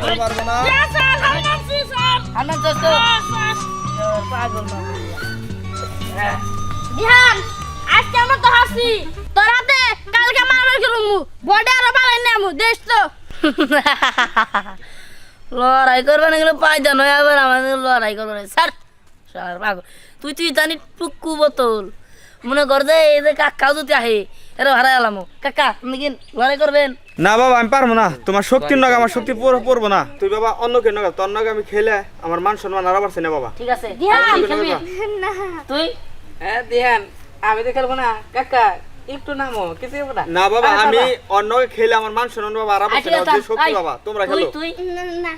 মারতে পারবো না। আমার দোস্ত পাগল না বিহান আজকে আমরা তো হাসি তোর হাতে কালকে মারবার করমু বডি আর বালাই নামু দেখ তো লড়াই করবে না গেলে পাই জানো আবার আমাদের লড়াই করবে না স্যার স্যার পাগল তুই জানি টুকু বোতল মনে কর যে এই যে কাকাও যদি আহে এরা হারাই এলাম কাকা আপনি কি লড়াই করবেন না বাবা আমি পারবো না, তোমার শক্তির নগা আমার শক্তি পড়বো না। তুই বাবা অন্য কে নগা, তোর নগা আমি খেলে আমার মান সম্মান আরো বাড়ছে না বাবা। ঠিক আছে বিহান খেলবি না তুই হ্যাঁ দিহান আমি তো খেলবো না কাকা একটু নামো কিছু হবে না না বাবা আমি অন্য খেলে আমার মান সম্মান বাবা আরো বাড়ছে না। যে শক্তি বাবা তোমরা তুই খেলো। তুই না